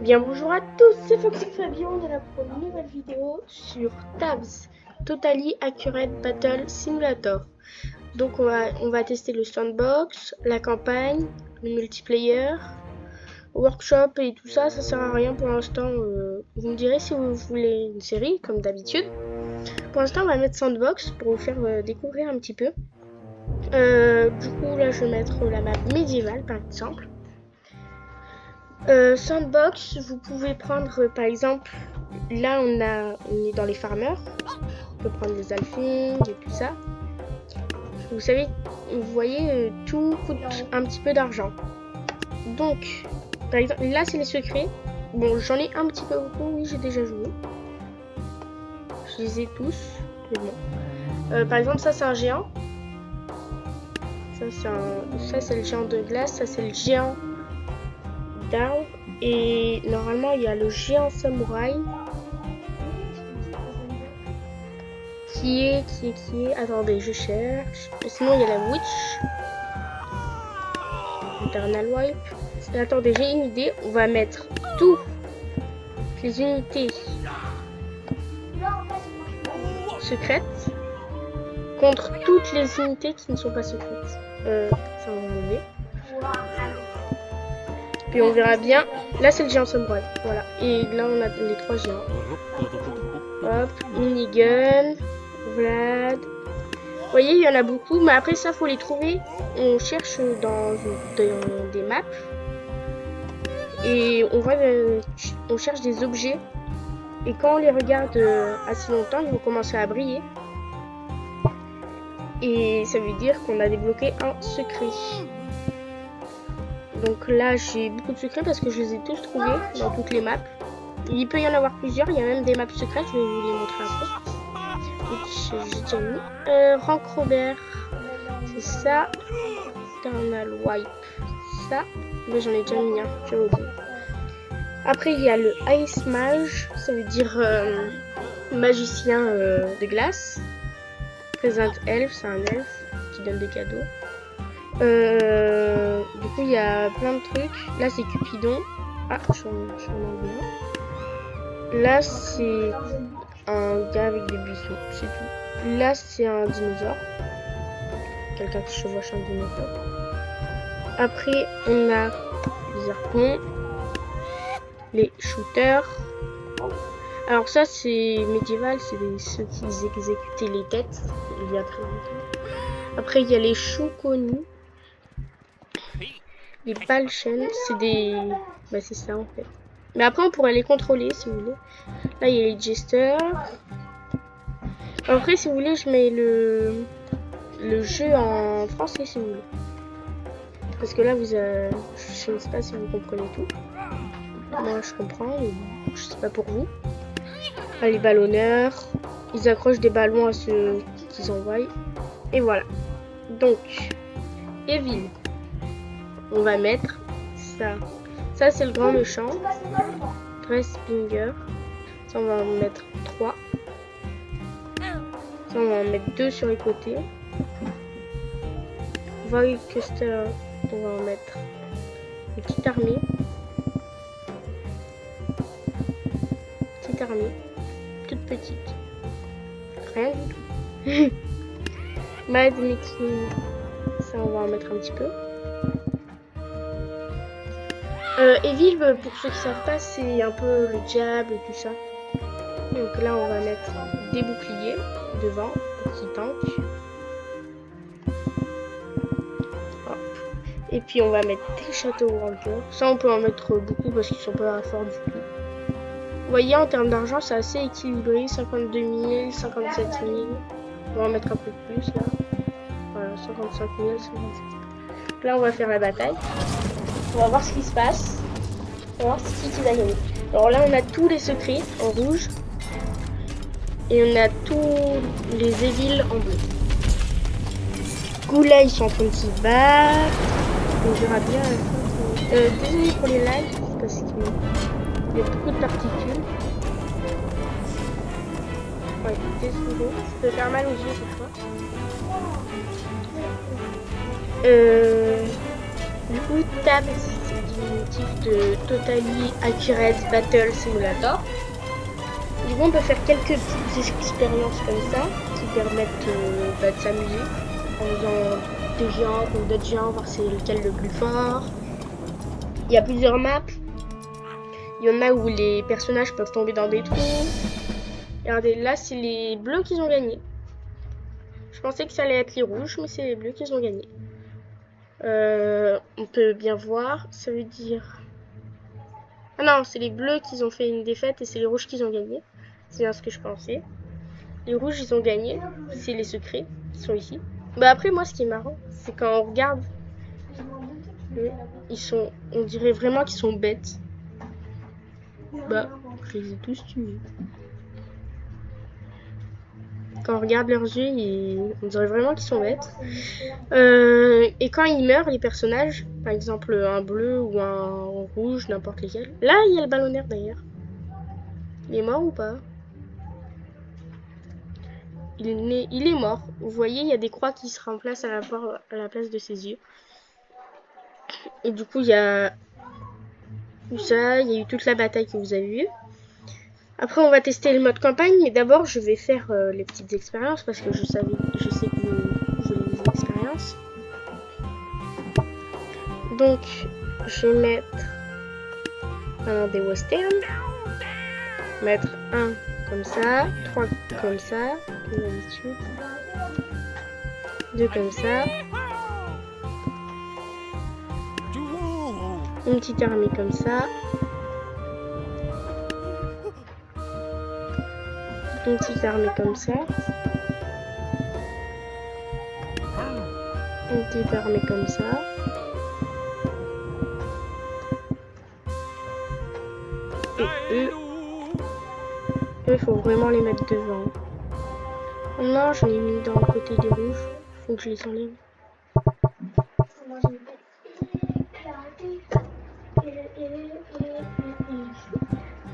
Bien bonjour à tous, c'est Foxy Fabien, on est là pour une nouvelle vidéo sur Tabs Totally Accurate Battle Simulator. Donc on va tester le sandbox, la campagne, le multiplayer, workshop et tout ça, ça sert à rien pour l'instant. Vous me direz si vous voulez une série comme d'habitude. Pour l'instant on va mettre sandbox pour vous faire découvrir un petit peu. Du coup là je vais mettre la map médiévale par exemple. Sandbox, vous pouvez prendre par exemple, là on est dans les farmers, on peut prendre les alphings et tout ça. Vous savez, vous voyez, tout coûte un petit peu d'argent. Donc, par exemple, là c'est les secrets. Bon, j'en ai un petit peu beaucoup, oui j'ai déjà joué. Je les ai tous, mais bon. Par exemple, ça c'est un géant. Ça c'est le géant de glace, ça c'est le géant d'arbre. Et normalement il y a le géant samouraï qui est attendez je cherche, sinon il y a la witch Eternal Wipe. Attendez, j'ai une idée, on va mettre toutes les unités secrètes contre toutes les unités qui ne sont pas secrètes. Ça on va enlever. Puis on verra bien. Là c'est le géant samouraï. Voilà. Et là on a les trois géants. Hop, minigun, Vlad. Vous voyez, il y en a beaucoup, mais après ça faut les trouver. On cherche dans des maps. Et on cherche des objets. Et quand on les regarde assez longtemps, ils vont commencer à briller. Et ça veut dire qu'on a débloqué un secret. Donc là j'ai beaucoup de secrets parce que je les ai tous trouvés dans toutes les maps. Il peut y en avoir plusieurs, il y a même des maps secrètes, je vais vous les montrer après. J'ai déjà mis. Rank Robert, c'est ça. Eternal Wipe, ça. Mais j'en ai déjà mis un, j'ai oublié. Après il y a le Ice Mage, ça veut dire magicien de glace. Present Elf, c'est un elfe qui donne des cadeaux. Du coup il y a plein de trucs. Là c'est Cupidon. Ah, je suis en anglais. Là c'est un gars avec des buissons, c'est tout. Là c'est un dinosaure. Quelqu'un qui chevauche un dinosaure. Après on a les harpons, les shooters. Alors ça c'est médiéval, c'est ceux qui exécutaient les têtes il y a très longtemps. Après il y a les chouconi. Les balchaines, c'est des... Bah c'est ça en fait. Mais après on pourrait les contrôler si vous voulez. Là il y a les jesters. Après si vous voulez je mets le jeu en français si vous voulez. Parce que là vous je ne sais pas si vous comprenez tout. Moi je comprends, mais je sais pas pour vous. Là les ballonneurs. Ils accrochent des ballons à ceux qu'ils envoient. Et voilà. Donc, Evil. On va mettre ça. Ça c'est le grand méchant. Dressbinger. Ça on va en mettre 3. Ça on va en mettre 2 sur les côtés. Voidcaster. On va en mettre une petite armée. Petite armée. Toute petite. Rien du tout. Mad Meeting. Ça on va en mettre un petit peu. Evil, pour ceux qui ne savent pas, c'est un peu le diable et tout ça. Donc là, on va mettre des boucliers devant pour qu'ils tankent. Hop. Et puis on va mettre des châteaux rangers. Ça, on peut en mettre beaucoup parce qu'ils sont pas forts du tout. Vous voyez, en termes d'argent, c'est assez équilibré. 52 000, 57 000. On va en mettre un peu plus là. Voilà, 55 000, 57 000. Là, on va faire la bataille. On va voir ce qui se passe. On va voir qui va gagner. Alors là, on a tous les secrets en rouge. Et on a tous les Evil en bleu. Du coup, là, ils sont en train de se battre. On verra bien. Désolé pour les lives, parce qu'il y a beaucoup de particules. Ouais, désolé. Ça peut faire mal aux yeux parfois. Du coup, Tab, diminutif de Totally Accurate Battle Simulator. Du coup, on peut faire quelques petites expériences comme ça qui permettent de s'amuser en faisant des géants contre d'autres géants, voir c'est lequel le plus fort. Il y a plusieurs maps. Il y en a où les personnages peuvent tomber dans des trous. Regardez, là, c'est les bleus qui ont gagné. Je pensais que ça allait être les rouges, mais c'est les bleus qui ont gagné. On peut bien voir, ça veut dire... Ah non, c'est les bleus qui ont fait une défaite et c'est les rouges qui ont gagné. C'est bien ce que je pensais. Les rouges, ils ont gagné. C'est les secrets qui sont ici. Bah après, moi, ce qui est marrant, c'est quand on regarde... Ils sont... On dirait vraiment qu'ils sont bêtes. Bah, je les ai tous tués. Quand on regarde leurs yeux, on dirait vraiment qu'ils sont bêtes. Et quand ils meurent, les personnages, par exemple un bleu ou un rouge, n'importe lesquels. Là, il y a le ballonnaire d'ailleurs. Il est mort ou pas? Il est mort. Vous voyez, il y a des croix qui se remplacent à la place de ses yeux. Et du coup, il y a eu ça, il y a eu toute la bataille que vous avez vue. Après, on va tester le mode campagne, mais d'abord, je vais faire les petites expériences parce que je sais que vous voulez des expériences. Donc, je vais mettre des westerns. Mettre un comme ça, 3 comme ça, comme d'habitude. 2 comme ça. Une petite armée comme ça. Une petite armée comme ça. Une petite armée comme ça. Et eux, il faut vraiment les mettre devant. Non, je l'ai mis dans le côté des rouges. Faut que je les enlève.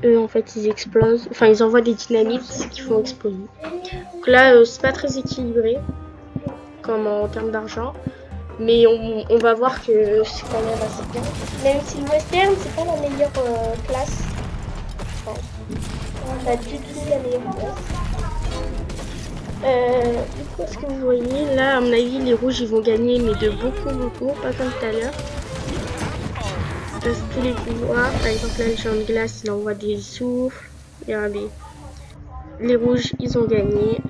Eux, en fait, ils explosent. Enfin, ils envoient des dynamites qui font exploser. Donc là, c'est pas très équilibré, comme en termes d'argent. Mais on va voir que c'est quand même assez bien. Même si le western, c'est pas la meilleure classe. Je pense. Pas du tout la meilleure classe. Du coup, ce que vous voyez, là, à mon avis, les rouges, ils vont gagner, mais de beaucoup. Pas comme tout à l'heure. Parce tous les pouvoirs, par exemple là le champ de glace il envoie des souffles. Regardez, les rouges ils ont gagné,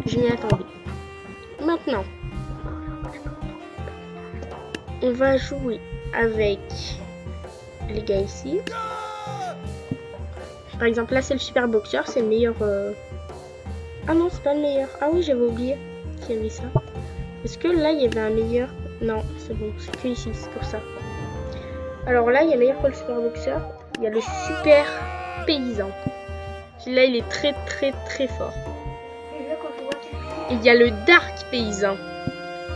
je m'y attendais. Maintenant, on va jouer avec les gars ici. Par exemple là c'est le super boxeur, c'est le meilleur. Ah non c'est pas le meilleur, ah oui j'avais oublié qu'il y avait ça. Est-ce que là il y avait un meilleur? Non c'est bon, c'est que ici, c'est pour ça. Alors là, il y a meilleur que le super boxeur. Il y a le super paysan. Celui-là, il est très fort. Et il y a le dark paysan.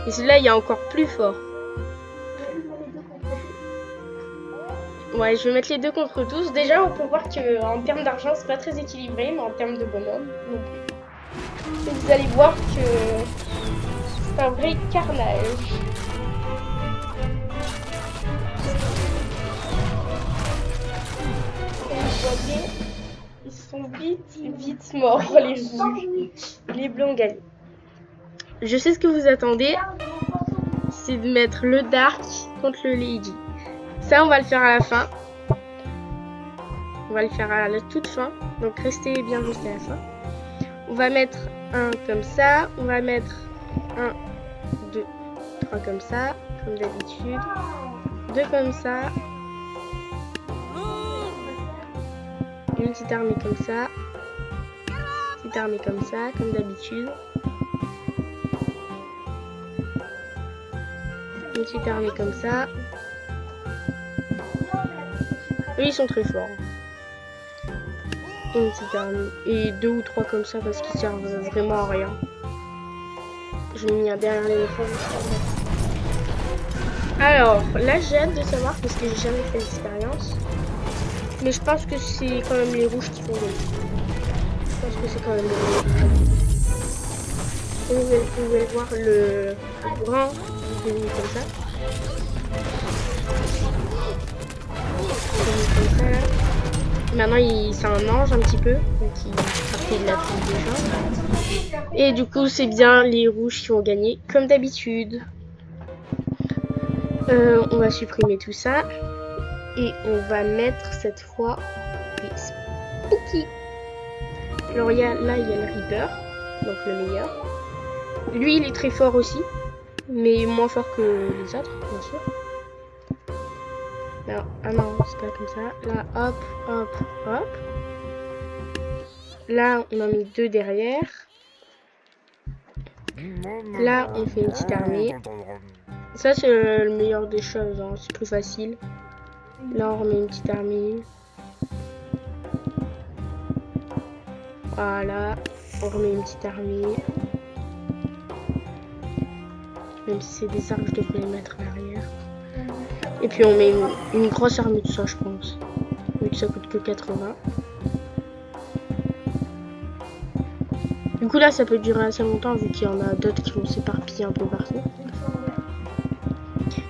Et celui-là, il est encore plus fort. Ouais, je vais mettre les deux contre tous. Déjà, on peut voir qu'en termes d'argent, c'est pas très équilibré, mais en termes de bonhomme, non plus. Et vous allez voir que c'est un vrai carnage. Ils sont vite morts, les rouges. Les blancs ont gagné. Je sais ce que vous attendez. C'est de mettre le dark contre le lady. Ça, on va le faire à la fin. On va le faire à la toute fin. Donc, restez bien jusqu'à la fin. On va mettre un comme ça. On va mettre 1, 2, 3 comme ça. Comme d'habitude. 2 comme ça. Une petite armée comme ça. Petite armée comme ça, comme d'habitude. Une petite armée comme ça. Eux, ils sont très forts. Une petite armée. Et 2 ou 3 comme ça parce qu'ils servent vraiment à rien. Je l'ai mis derrière l'éléphant. Alors, là, j'ai hâte de savoir parce que j'ai jamais fait l'expérience. Mais je pense que c'est quand même les rouges qui vont gagner. Je pense que c'est quand même les rouges. Vous pouvez voir le brun qui est comme ça. Maintenant, c'est un ange un petit peu. Donc, il partait de la pluie déjà. Et du coup, c'est bien les rouges qui ont gagné, comme d'habitude. On va supprimer tout ça. Et on va mettre cette fois les Spooky. Alors, là, il y a le Reaper. Donc, le meilleur. Lui, il est très fort aussi. Mais moins fort que les autres, bien sûr. Là, ah non, c'est pas comme ça. Là, hop, hop, hop. Là, on en met 2 derrière. Là, on fait une petite armée. Ça, c'est le meilleur des choses. Hein. C'est plus facile. Là, on remet une petite armée. Voilà. On remet une petite armée. Même si c'est des arcs, je devrais les mettre à l'arrière. Et puis, on met une grosse armée de ça, je pense. Vu que ça coûte que 80. Du coup, là, ça peut durer assez longtemps, vu qu'il y en a d'autres qui vont s'éparpiller un peu partout.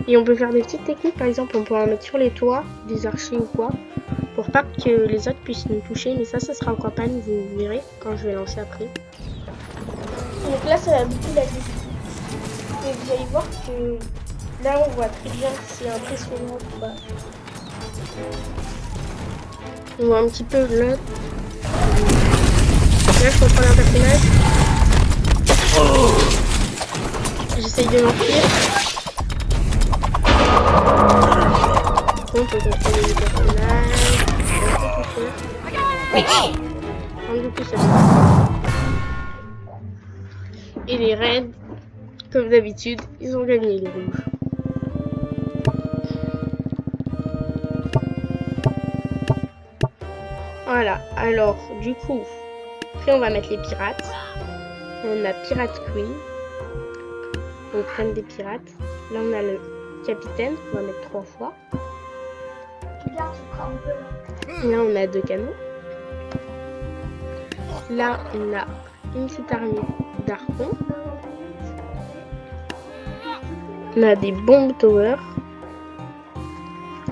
Et on peut faire des petites techniques, par exemple, on peut en mettre sur les toits, des archers ou quoi, pour pas que les autres puissent nous toucher. Mais ça sera en campagne, vous verrez, quand je vais lancer après. Donc là, ça va beaucoup la vie. Et vous allez voir que là, on voit très bien que c'est impressionnant ou pas. On voit un petit peu là. Là, je contrôle un personnage. J'essaye de m'enfuir. On peut contrôler le personnage. Un peu ça. Et les raids, comme d'habitude, ils ont gagné les rouges. Voilà, alors du coup, après on va mettre les pirates. On a Pirate Queen. On prenne des pirates. Là on a le capitaine qu'on va mettre 3 fois. Là on a 2 canons. Là on a une petite armée d'arpons. On a des bombes tower.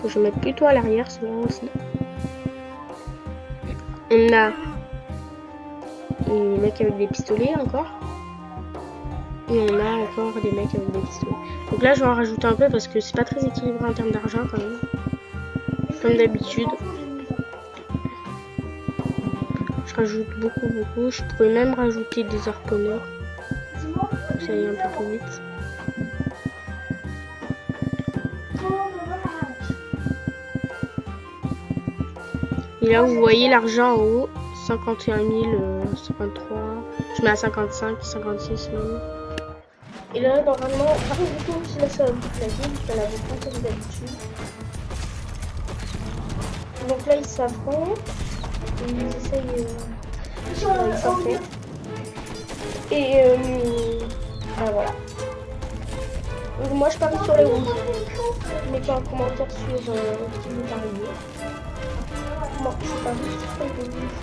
Je vais mettre plutôt à l'arrière, c'est bon aussi. On a des mecs avec des pistolets encore. Et on a encore des mecs avec des pistolets. Donc là je vais en rajouter un peu parce que c'est pas très équilibré en termes d'argent quand même. Comme d'habitude. Je rajoute beaucoup. Je pourrais même rajouter des harponneurs. Ça aille un peu plus vite. Et là vous voyez l'argent en haut. 51 000, 53. Je mets à 55, 56 même. Et là normalement, par contre du coup là ça va beaucoup la ville, ça la beaucoup comme d'habitude. Donc là ils s'affrontent. Ils essayent ils s'affrontent. Et voilà. Donc moi je parie sur les rouges. Mettez en commentaire sur ce qui vous arrive. Moi je parie sur les rouges.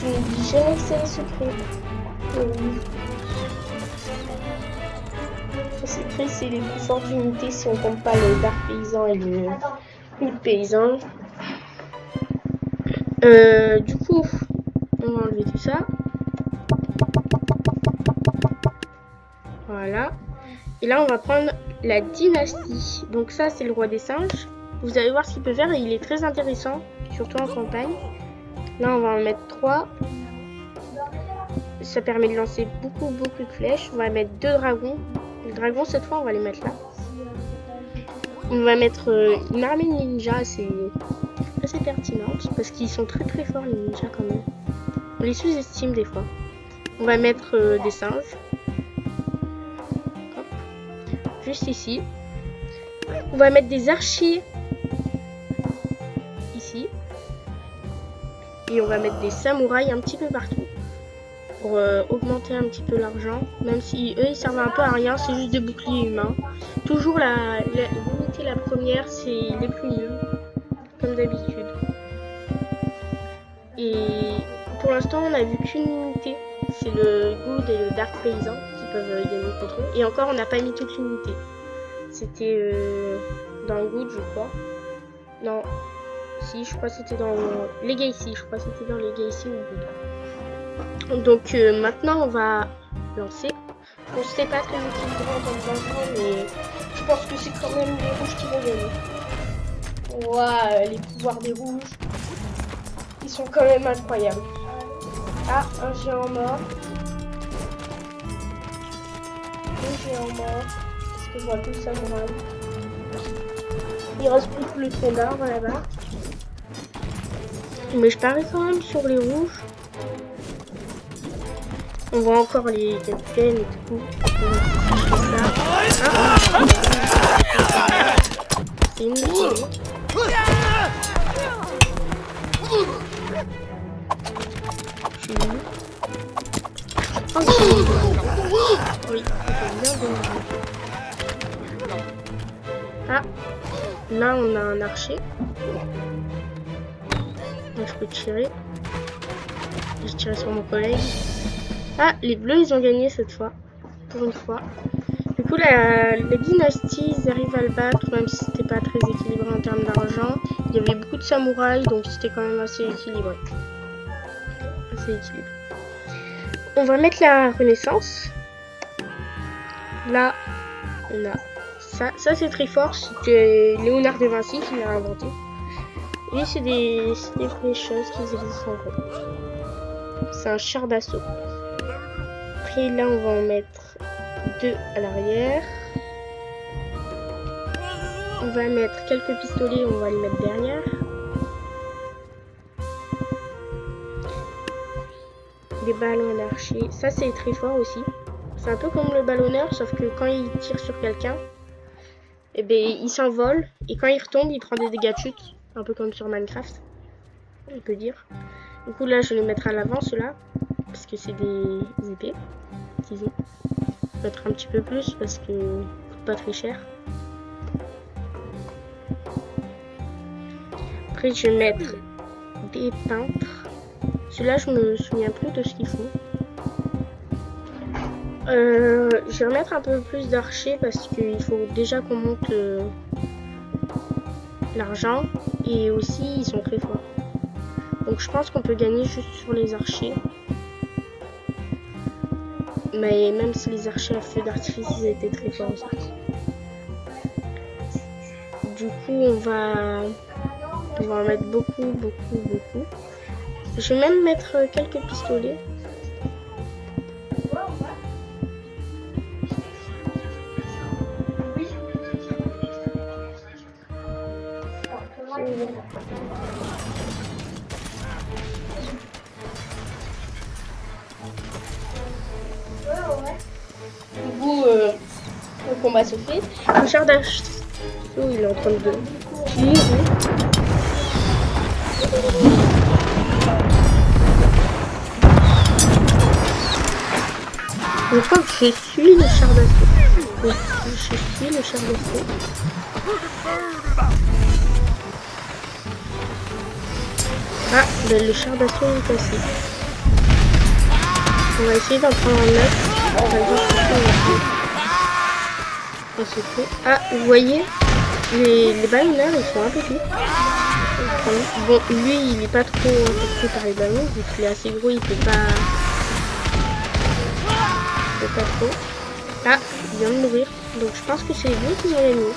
Je ne dis jamais que c'est les secrets. Les secrets, c'est les plus fortes unités si on compte pas le dark paysan et le paysan. Du coup, on va enlever tout ça. Voilà. Et là, on va prendre la dynastie. Donc ça, c'est le roi des singes. Vous allez voir ce qu'il peut faire et il est très intéressant, surtout en campagne. Là, on va en mettre 3. Ça permet de lancer beaucoup de flèches. On va mettre 2 dragons. Les dragons, cette fois, on va les mettre là. On va mettre une armée de ninjas assez pertinente parce qu'ils sont très forts, les ninjas quand même. On les sous-estime des fois. On va mettre des singes. Hop. Juste ici. On va mettre des archers ici. Et on va mettre des samouraïs un petit peu partout. Pour augmenter un petit peu l'argent. Même si eux ils servent un peu à rien, c'est juste des boucliers humains. Toujours l'unité la première, c'est les plus nuls. Comme d'habitude. Et pour l'instant on a vu qu'une unité. C'est le Good et le Dark Paysan qui peuvent gagner contre eux. Et encore on n'a pas mis toute l'unité. C'était dans le Good, je crois. Non. Si, je crois que c'était dans Legacy. Je crois que c'était dans Legacy ou Good. Donc maintenant, on va lancer. Bon, c'était pas très équilibré dans le lancement, mais je pense que c'est quand même les rouges qui vont gagner. Waouh, les pouvoirs des rouges, ils sont quand même incroyables. Ah, un géant mort. Deux géants morts. Est-ce que je vois tout ça, moral? Il reste plus que le tronc d'arbre là-bas. Mais je parie quand même sur les rouges. On voit encore les capitaines et tout. C'est une idée. Oui, ah, là on a un archer. Donc je peux tirer. Je tire sur mon collègue. Ah, les bleus ils ont gagné cette fois. Pour une fois. Du coup la dynastie ils arrivent à le battre, même si c'était pas très équilibré en termes d'argent. Il y avait beaucoup de samouraïs, donc c'était quand même assez équilibré. Assez équilibré. On va mettre la renaissance. Là, on a ça. Ça c'est très fort. C'était Léonard de Vinci qui l'a inventé. Et c'est des vraies choses qui existent en vrai. C'est un char d'assaut. Après là, on va en mettre 2 à l'arrière. On va mettre quelques pistolets, on va les mettre derrière. Des ballons d'archer. Ça c'est très fort aussi. C'est un peu comme le ballonneur, sauf que quand il tire sur quelqu'un, eh ben, il s'envole. Et quand il retombe, il prend des dégâts de chute. Un peu comme sur Minecraft, on peut dire. Du coup là, je vais les mettre à l'avant, ceux-là. Parce que c'est des épées. Disons. Je vais mettre un petit peu plus parce que ça coûte pas très cher. Après, je vais mettre des peintres. Celui-là, je me souviens plus de ce qu'ils font. Je vais remettre un peu plus d'archers parce qu'il faut déjà qu'on monte l'argent. Et aussi, ils sont très forts. Donc je pense qu'on peut gagner juste sur les archers. Mais même si les archers à feu d'artifice, ils étaient très forts aussi. Du coup, on va en mettre beaucoup. Je vais même mettre quelques pistolets. Du coup, le combat se fait. Le char d'assaut, il est en train de tirer. Je crois que je suis le char d'assaut. Je suis le char d'assaut. Ah, ben le char d'assaut est cassé. On va essayer d'en prendre un autre. On va dire ah, vous voyez, les ballonneurs, ils sont un peu petits. Bon, lui, il est pas trop affecté par les ballons, vu qu'il est assez gros, il peut pas trop. Ah, il vient de mourir. Donc je pense que c'est les bleus qui ont gagné.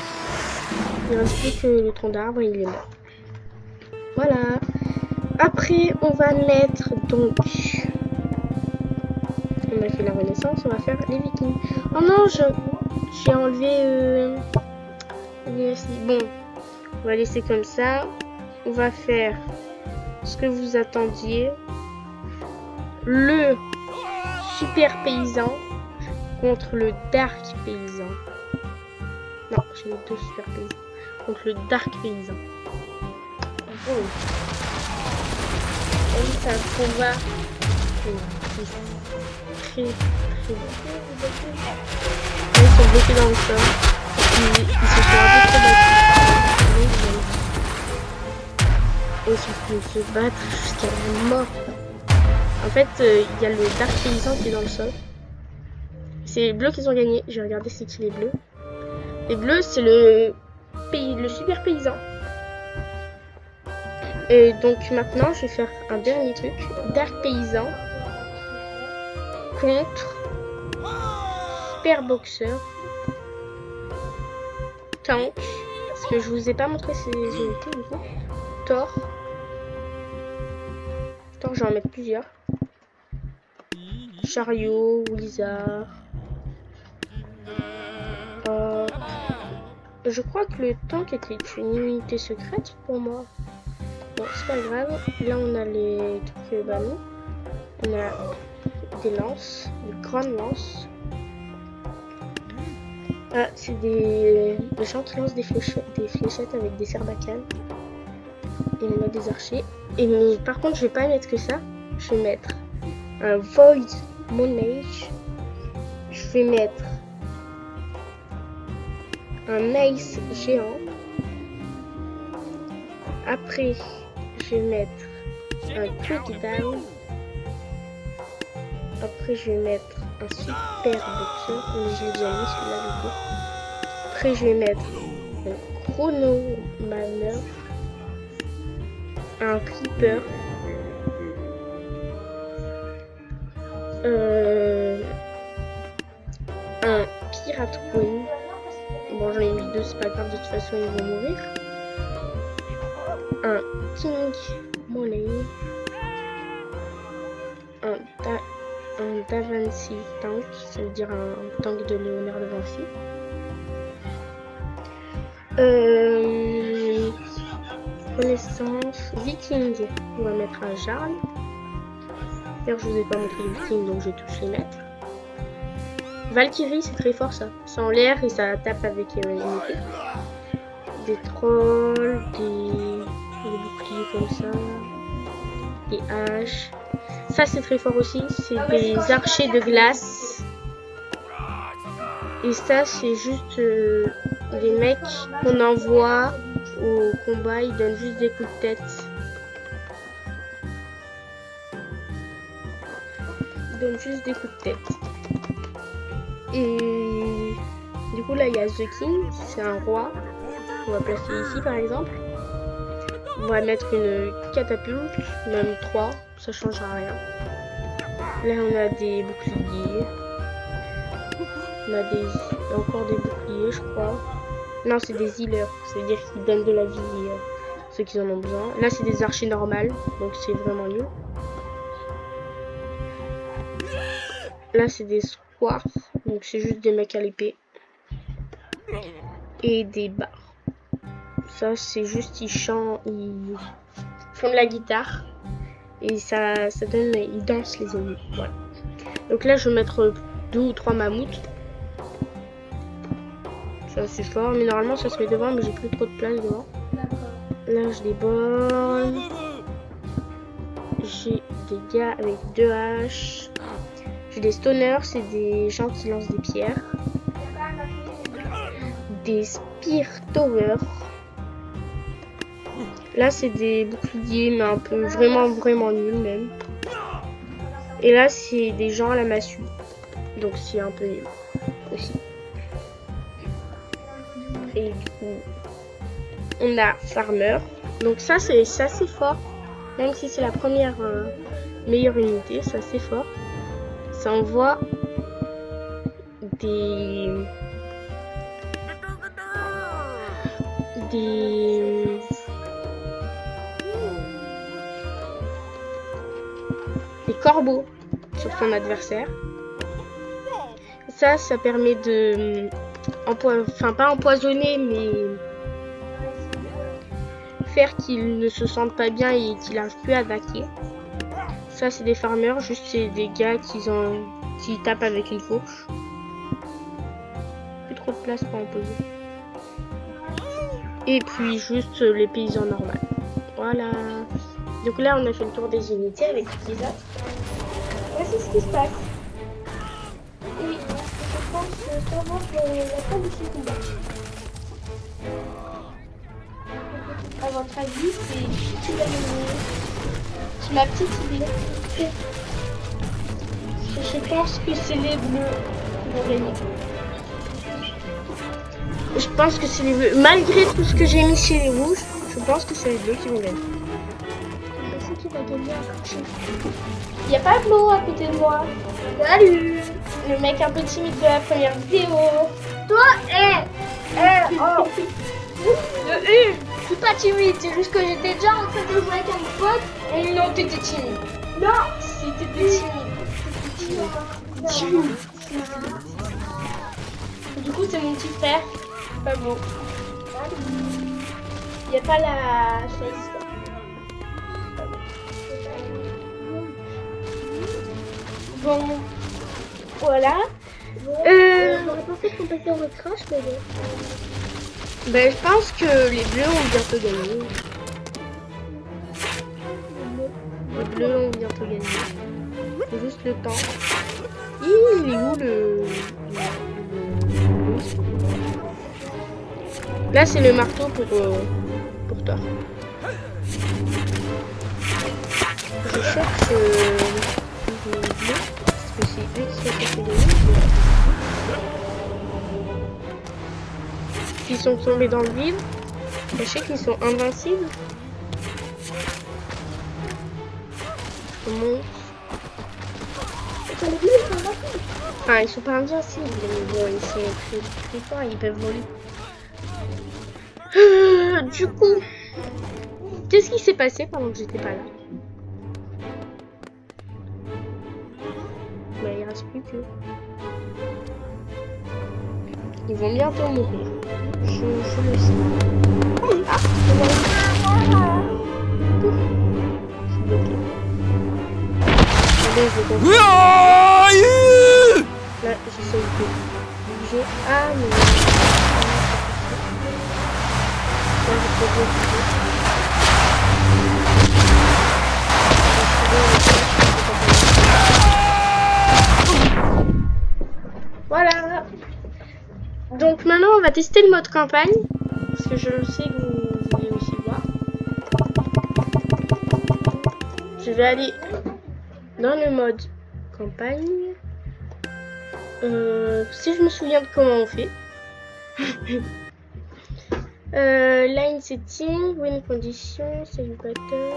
Il reste plus que le tronc d'arbre, il est mort. Voilà. Après, on va mettre donc... On a fait la renaissance, on va faire les vikings. Oh non, j'ai enlevé... Bon, on va laisser comme ça. On va faire ce que vous attendiez. Le super paysan contre le dark paysan. Non, j'ai mis 2 super paysans. Contre le dark paysan. Oh. Et c'est un combat très bon. Ils sont bloqués dans le sol. Ils se sont un peu trop battus. Et ils vont se battre jusqu'à la mort. En fait, il y a le dark paysan qui est dans le sol. C'est les bleus qui ont gagné. Je vais regarder c'est qui les bleus. Les bleus, c'est le super paysan. Et donc maintenant, je vais faire un dernier truc. Dark paysan contre super boxeur. Tank. Parce que je vous ai pas montré ces unités du coup. Thor. Thor, je vais en mettre plusieurs. Chariot, Wizard. Je crois que le tank était une unité secrète pour moi. Bon, c'est pas grave. Là, on a les trucs ballons. On a des lances, des grandes lances. Ah, c'est des gens qui lancent des fléchettes avec des serbacanes. Et on a des archers. Mais par contre, je vais pas mettre que ça. Je vais mettre un Void Monage. Je vais mettre un mace géant. Après, je vais mettre un quick down. Après, je vais mettre un super boxeur. Je l'ai déjà mis celui-là du coup. Après, je vais mettre un chrono manœuvre. Un creeper. Un pirate queen. Bon, j'en ai mis deux, c'est pas grave, de toute façon ils vont mourir. Un king money. Un Da Vinci tank, ça veut dire un tank de Léonard de Vinci. Connaissance viking, on va mettre un Jarl. D'ailleurs, je vous ai pas montré les vikings, donc je vais tous les mettre. Valkyrie, c'est très fort ça. C'est en l'air et ça tape avec une unité. Des trolls, des boucliers comme ça. Des haches. Ça, c'est très fort aussi. C'est des archers de glace. Et ça, c'est juste des mecs qu'on envoie au combat. Ils donnent juste des coups de tête. Ils donnent juste des coups de tête. Et du coup, là, il y a The King. C'est un roi. On va placer ici, par exemple. On va mettre une catapulte, même 3, ça changera rien. Là, on a des boucliers. On a encore des boucliers, je crois. Non, c'est des healers, ça veut dire qu'ils donnent de la vie à ceux qui en ont besoin. Là, c'est des archers normales, donc c'est vraiment nul. Là, c'est des squares, donc c'est juste des mecs à l'épée. Et des barres. Ça, c'est juste, ils chantent, ils font de la guitare. Et ça donne, ils dansent les ennemis. Voilà. Donc là, je vais mettre 2 ou 3 mammouths. Ça, c'est fort. Mais normalement, ça se met devant, mais j'ai plus trop de place devant. Là, je déborde. J'ai des gars avec 2 haches. J'ai des stoners, c'est des gens qui lancent des pierres. Des spear towers. Là, c'est des boucliers, mais un peu vraiment nuls même. Et là, c'est des gens à la massue. Donc, c'est un peu nul aussi. Et du coup, on a Farmer. Donc, ça, c'est assez fort. Même si c'est la première meilleure unité, c'est assez fort. Ça envoie des corbeaux sur son adversaire. Ça permet de enfin pas empoisonner, mais faire qu'ils ne se sentent pas bien et qu'ils n'arrivent plus à attaquer. Ça, c'est des farmers, juste c'est des gars qui tapent avec une fourche. Plus trop de place pour en poser. Et puis juste les paysans normaux. Voilà. Donc là, on a fait le tour des unités avec toutes les autres. Voici ce qui se passe. Et je pense savoir la fin de ce combat. À votre avis, c'est qui va gagner? C'est ma petite idée. Je pense que c'est les bleus qui vont gagner. Je pense que c'est les bleus. Malgré tout ce que j'ai mis chez les rouges, je pense que c'est les bleus qui vont gagner. C'est qui va gagner un coaching. Il n'y a pas Flo à côté de moi. Salut. Le mec un peu timide de la première vidéo. Toi, oh. Je suis pas timide, c'est juste que j'étais déjà en train de jouer avec un pote. Et non, t'étais timide. Non. Si t'étais timide. Du coup, c'est mon petit frère. Pas beau. Il n'y a pas la chaise. Bon, voilà. J'aurais pensé qu'on passait au recrash, mais bon. Ben, je pense que les bleus ont bientôt gagné. Les bleus ont bientôt gagné. Faut juste le temps. Il est où le... Là, c'est le marteau pour toi. Je cherche les bleus. Parce que c'est eux qui sont censés gagner. Ils sont tombés dans le vide. Sachez qu'ils sont invincibles. Comment? Enfin, ils sont pas invincibles, mais bon, ils sont très forts, ils peuvent voler. Du coup, qu'est-ce qui s'est passé pendant que j'étais pas là? Bah, il reste plus que... Ils vont bientôt mourir. Je le sais. Ah, je suis bloquée. Attendez, je vais là, j'essaie de bouger. Ah, mais... Là, je peux bouger. Voilà. Donc maintenant, on va tester le mode campagne. Parce que je sais que vous voulez aussi voir. Je vais aller dans le mode campagne. Si je me souviens de comment on fait. Line setting, win condition, save button.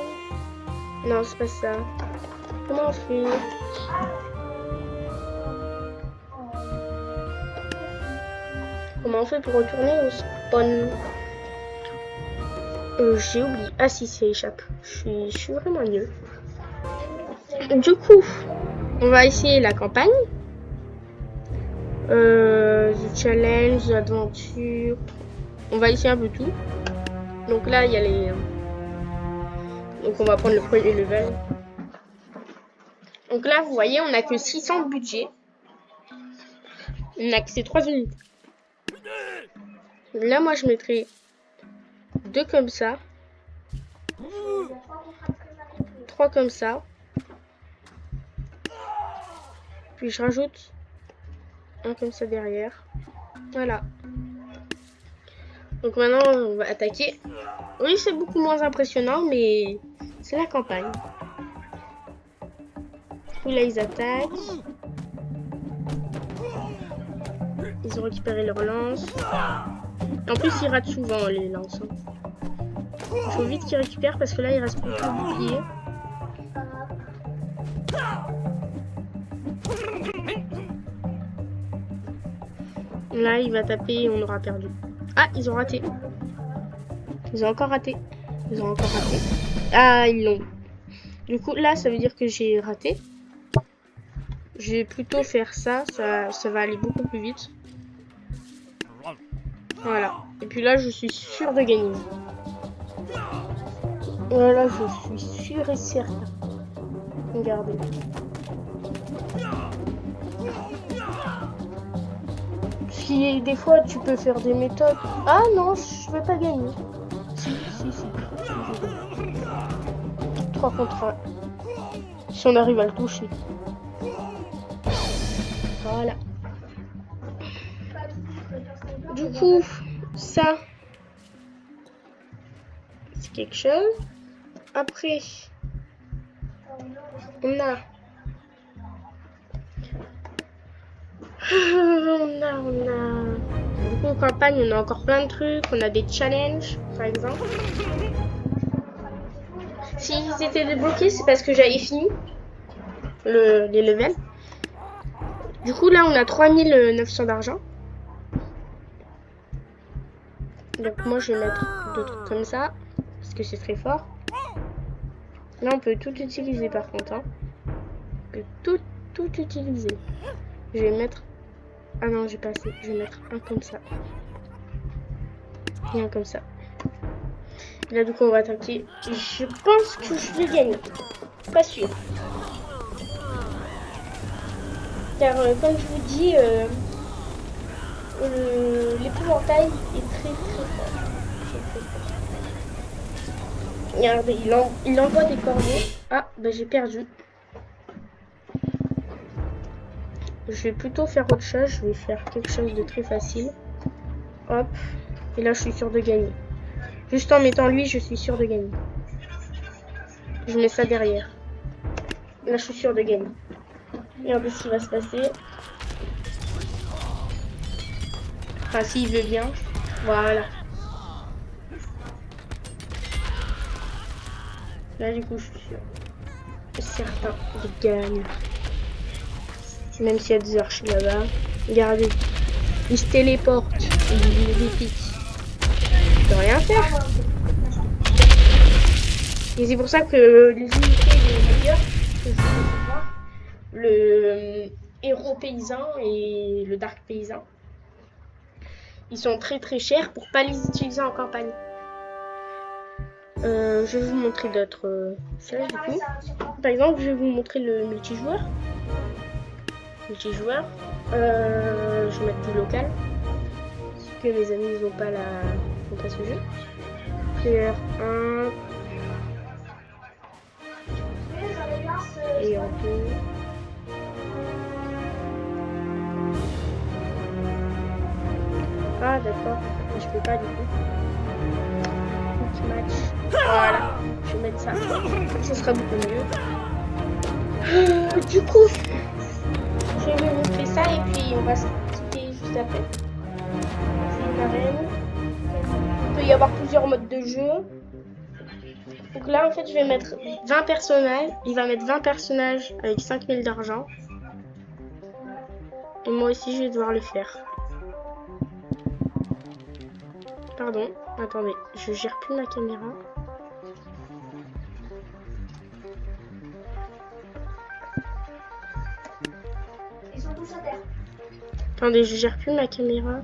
Non, c'est pas ça. Comment on fait? Comment on fait pour retourner au spawn? J'ai oublié. Ah si, c'est échappe. Je suis vraiment mieux. Du coup, on va essayer la campagne. The challenge, l'aventure. On va essayer un peu tout. Donc là, il y a les... Donc on va prendre le premier level. Donc là, vous voyez, on n'a que 600 de budget. On n'a que ces 3 unités. Là, moi, je mettrai 2 comme ça. 3 comme ça. Puis je rajoute un comme ça derrière. Voilà. Donc maintenant, on va attaquer. Oui, c'est beaucoup moins impressionnant, mais c'est la campagne. Du coup, là, ils attaquent. Ils ont récupéré leur lance. En plus, ils ratent souvent les lances. Il faut vite qu'ils récupèrent parce que là, il reste plus que le bouclier. Là, il va taper et on aura perdu. Ah, ils ont raté. Ils ont encore raté. Ils ont encore raté. Ah, ils l'ont. Du coup, là, ça veut dire que j'ai raté. Je vais plutôt faire ça. Ça va aller beaucoup plus vite. Voilà. Et puis là, je suis sûre de gagner. Voilà, je suis sûre et certain. Regardez. Si des fois, tu peux faire des méthodes. Ah non, je vais pas gagner. Si. 3 contre 1. Si on arrive à le toucher. Voilà. Du coup, ça, c'est quelque chose. Après, on a Du coup, en campagne, on a encore plein de trucs. On a des challenges, par exemple. S'ils étaient débloqués, c'est parce que j'avais fini les levels. Du coup, là, on a 3900 d'argent. Donc, moi, je vais mettre 2 trucs comme ça. Parce que c'est très fort. Là, on peut tout utiliser, par contre. Hein. On peut tout utiliser. Je vais mettre... Ah non, j'ai pas assez. Je vais mettre un comme ça. Et un comme ça. Et là, du coup, on va attaquer. Je pense que je vais gagner. Pas sûr. Car, comme je vous dis, l'épouvantail est très fort. Regardez, il envoie des corbeaux. Ah, bah j'ai perdu. Je vais plutôt faire autre chose. Je vais faire quelque chose de très facile. Hop. Et là, je suis sûr de gagner. Juste en mettant lui, je suis sûr de gagner. Je mets ça derrière. Là, je suis sûr de gagner. Regardez ce qui va se passer. Enfin, s'il veut bien. Voilà. Là, du coup, je suis sûr. Certain de gagner. Même s'il y a des archers là-bas. Regardez. Ils se téléportent. Ils me dépiquent. Je peux rien faire. Et c'est pour ça que les unités de meilleurs que je veux voir, le héros paysan et le dark paysan, ils sont très chers pour pas les utiliser en campagne. Je vais vous montrer d'autres choses du coup. Par exemple, je vais vous montrer le multijoueur. Je vais mettre du local. Parce que mes amis ils n'ont pas ce jeu. Player 1. Et en 2. Ah d'accord, je peux pas du coup. Match. Voilà, je vais mettre ça. Ce sera beaucoup mieux. Du coup, je vais vous montrer ça et puis on va se quitter juste après. C'est une arène. Il peut y avoir plusieurs modes de jeu. Donc là, en fait, je vais mettre 20 personnages. Il va mettre 20 personnages avec 5000 d'argent. Et moi aussi, je vais devoir le faire. Pardon, attendez, je gère plus ma caméra. Ils sont tous à terre. Attendez, je gère plus ma caméra.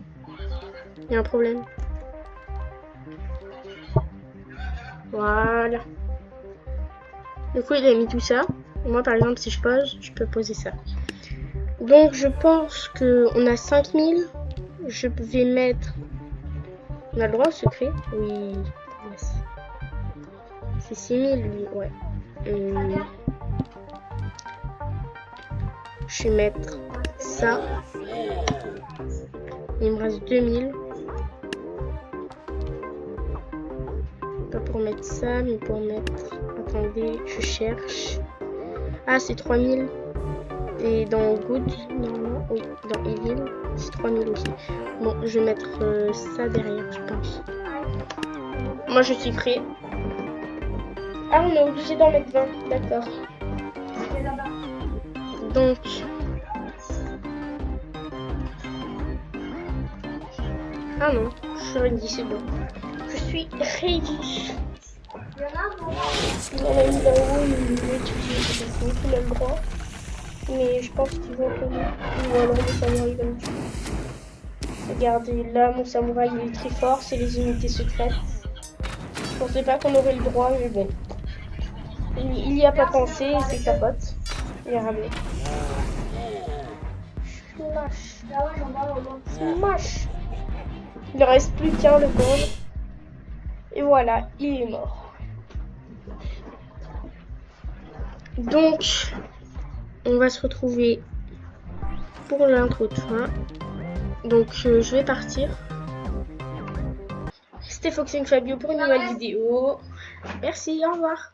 Il y a un problème. Voilà. Du coup, il a mis tout ça. Et moi, par exemple, si je pose, je peux poser ça. Donc, je pense qu'on a 5000. Je vais mettre... On a le droit au secret? Oui. Yes. C'est 6000, lui, ouais. Je vais mettre ça. Il me reste 2000. Pas pour mettre ça, mais pour mettre... Attendez, je cherche. Ah, c'est 3000. Et dans Good, normalement, oui, dans Evil, c'est 3000 aussi. Bon, je vais mettre ça derrière, je pense. Moi, je suis prêt. Ah, on est obligé d'en mettre 20, d'accord. Donc... Ah non, je suis ready, c'est bon. Je suis ready. Il y en a une là-haut, il veut étudier, c'est tout le même droit. Mais je pense qu'ils vont tomber. Ou alors le samouraï va me tuer. Regardez, là, mon samouraï il est très fort, c'est les unités secrètes. Je pensais pas qu'on aurait le droit, mais bon. Il y a pas pensé, c'est sa pote. Regardez. Smash. Il ne reste plus qu'un, le pauvre. Et voilà, il est mort. Donc, on va se retrouver pour l'intro de fin. Donc, je vais partir. C'était Foxing Fabio pour une nouvelle vidéo. Merci, au revoir.